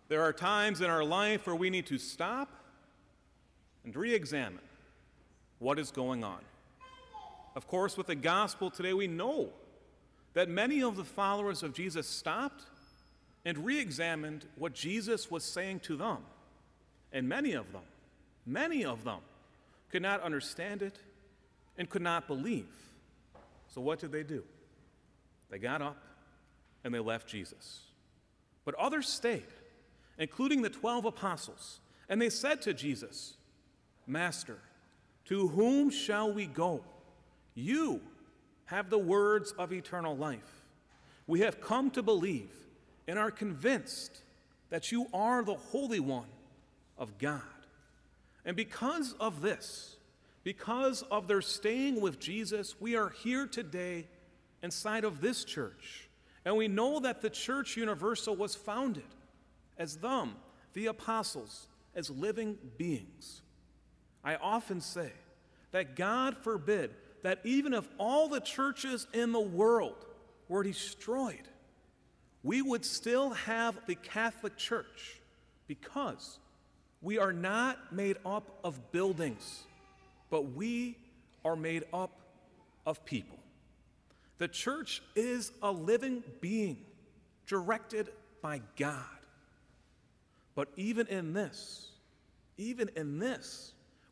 There are times in our life where we need to stop and re-examine what is going on. Of course, with the gospel today, we know that many of the followers of Jesus stopped and re-examined what Jesus was saying to them. And many of them could not understand it and could not believe. So what did they do? They got up and they left Jesus. But others stayed, including the 12 apostles, and they said to Jesus, "Master, to whom shall we go? You have the words of eternal life. We have come to believe and are convinced that you are the Holy One of God." And because of this, because of their staying with Jesus, we are here today inside of this church. And we know that the Church Universal was founded as them, the apostles, as living beings. I often say that God forbid that even if all the churches in the world were destroyed, we would still have the Catholic Church, because we are not made up of buildings, but we are made up of people. The church is a living being directed by God. But even in this,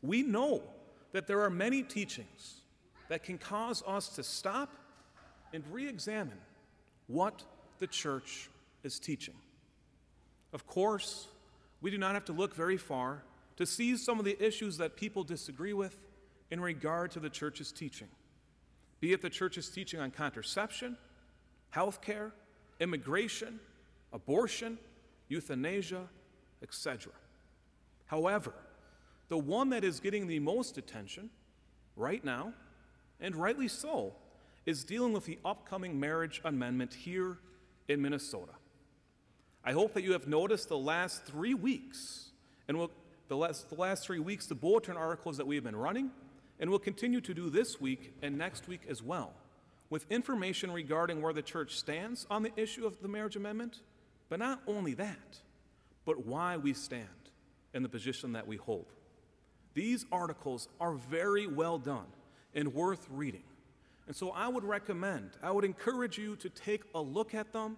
we know that there are many teachings that can cause us to stop and re-examine what the church is teaching. Of course, we do not have to look very far to see some of the issues that people disagree with in regard to the church's teaching, be it the church's teaching on contraception, healthcare, immigration, abortion, euthanasia, etc. However, the one that is getting the most attention right now, and rightly so, is dealing with the upcoming marriage amendment here in Minnesota. I hope that you have noticed the last 3 weeks, and the last 3 weeks, the bulletin articles that we have been running, and we'll continue to do this week and next week as well, with information regarding where the church stands on the issue of the marriage amendment, but not only that, but why we stand in the position that we hold. These articles are very well done and worth reading. And so I would encourage you to take a look at them.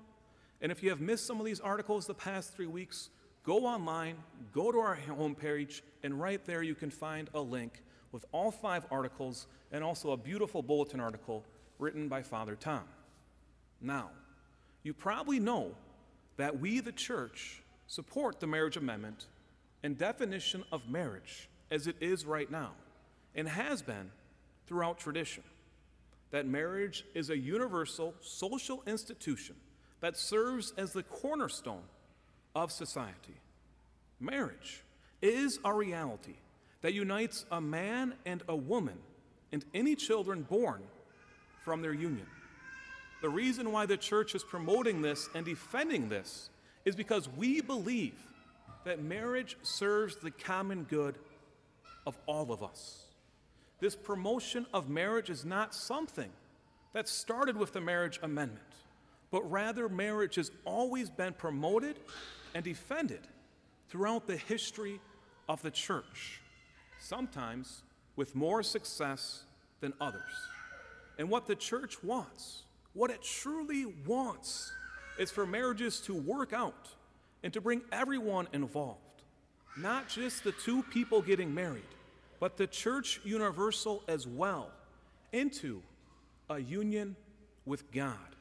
And if you have missed some of these articles the past 3 weeks, go online, go to our homepage, and right there you can find a link with all 5 articles and also a beautiful bulletin article written by Father Tom. Now, you probably know that we, the church, support the marriage amendment and definition of marriage as it is right now, and has been throughout tradition. That marriage is a universal social institution that serves as the cornerstone of society. Marriage is a reality that unites a man and a woman and any children born from their union. The reason why the church is promoting this and defending this is because we believe that marriage serves the common good of all of us. This promotion of marriage is not something that started with the marriage amendment, but rather marriage has always been promoted and defended throughout the history of the church, sometimes with more success than others. And what the church wants, what it truly wants, is for marriages to work out and to bring everyone involved, not just the 2 people getting married, but the Church Universal as well, into a union with God.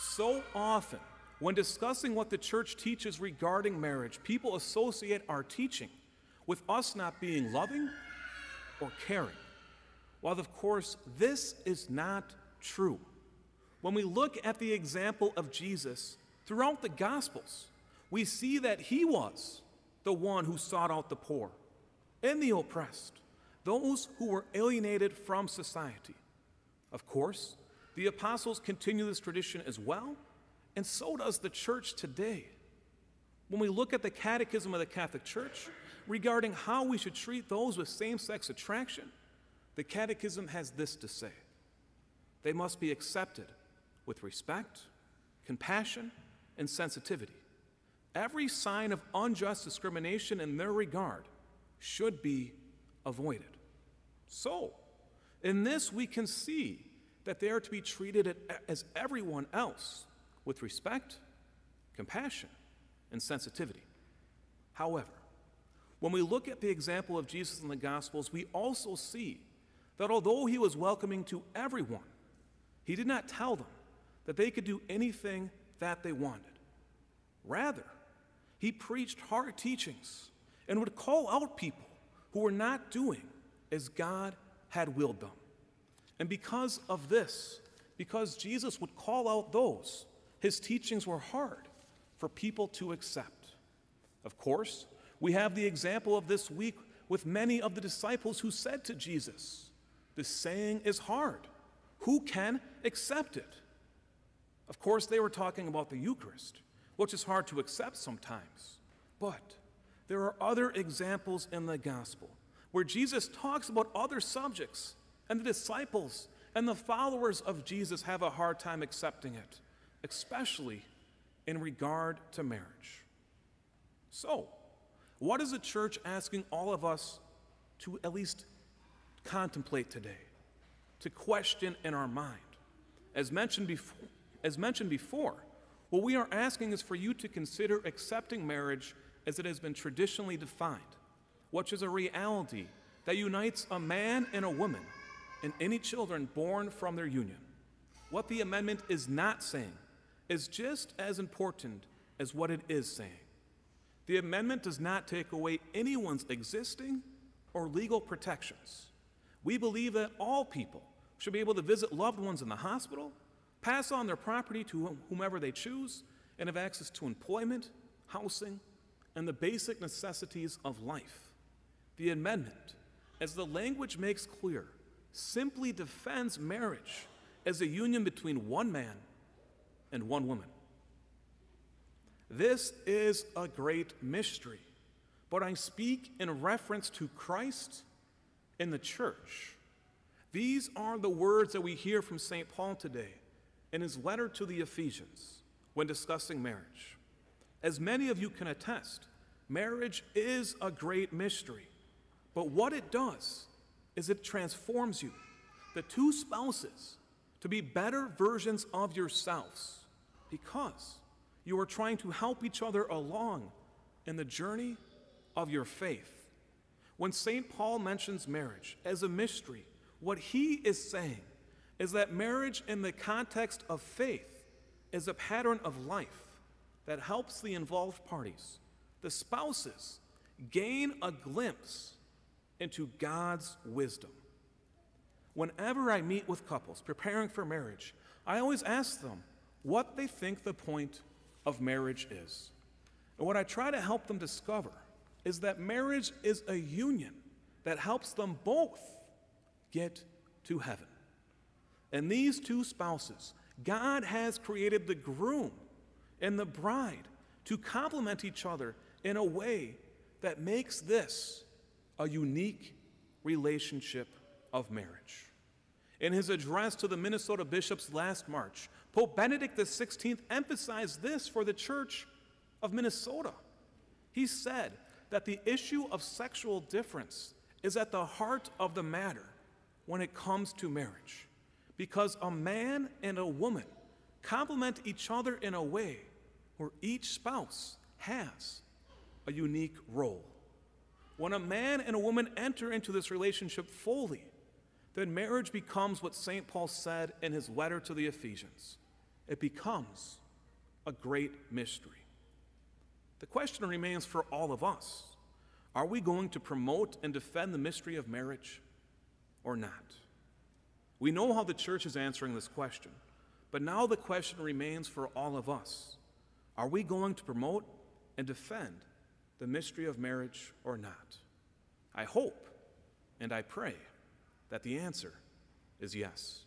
So often, when discussing what the church teaches regarding marriage, people associate our teaching with us not being loving or caring. While of course, this is not true. When we look at the example of Jesus throughout the Gospels, we see that he was the one who sought out the poor and the oppressed, those who were alienated from society. Of course, the apostles continue this tradition as well, and so does the church today. When we look at the Catechism of the Catholic Church regarding how we should treat those with same-sex attraction, the Catechism has this to say: they must be accepted with respect, compassion, and sensitivity. every sign of unjust discrimination in their regard should be avoided. So, in this we can see that they are to be treated as everyone else with respect, compassion, and sensitivity. However, when we look at the example of Jesus in the Gospels, we also see that although he was welcoming to everyone, he did not tell them that they could do anything that they wanted. Rather, he preached hard teachings and would call out people who were not doing as God had willed them. And because of this, because Jesus would call out those, his teachings were hard for people to accept. Of course, we have the example of this week with many of the disciples who said to Jesus, "This saying is hard. Who can accept it?" Of course, they were talking about the Eucharist, which is hard to accept sometimes. But there are other examples in the gospel where Jesus talks about other subjects, and the disciples and the followers of Jesus have a hard time accepting it, especially in regard to marriage. So, what is the church asking all of us to at least contemplate today, to question in our mind? As mentioned before, what we are asking is for you to consider accepting marriage as it has been traditionally defined, which is a reality that unites a man and a woman and any children born from their union. What the amendment is not saying is just as important as what it is saying. The amendment does not take away anyone's existing or legal protections. We believe that all people should be able to visit loved ones in the hospital, pass on their property to whomever they choose, and have access to employment, housing, and the basic necessities of life. The amendment, as the language makes clear, simply defends marriage as a union between one man and one woman. This is a great mystery, but I speak in reference to Christ and the church. These are the words that we hear from St. Paul today in his letter to the Ephesians when discussing marriage. As many of you can attest, marriage is a great mystery, but what it does is it transforms you, the two spouses, to be better versions of yourselves because you are trying to help each other along in the journey of your faith. When St. Paul mentions marriage as a mystery, what he is saying is that marriage in the context of faith is a pattern of life that helps the involved parties, the spouses, gain a glimpse into God's wisdom. Whenever I meet with couples preparing for marriage, I always ask them what they think the point of marriage is. And what I try to help them discover is that marriage is a union that helps them both get to heaven. And these two spouses, God has created the groom and the bride to complement each other in a way that makes this a unique relationship of marriage. In his address to the Minnesota bishops last March, Pope Benedict XVI emphasized this for the Church of Minnesota. He said that the issue of sexual difference is at the heart of the matter when it comes to marriage, because a man and a woman complement each other in a way where each spouse has a unique role. When a man and a woman enter into this relationship fully, then marriage becomes what St. Paul said in his letter to the Ephesians. It becomes a great mystery. The question remains for all of us. Are we going to promote and defend the mystery of marriage or not? We know how the church is answering this question, but now the question remains for all of us. Are we going to promote and defend the mystery of marriage or not? I hope and I pray that the answer is yes.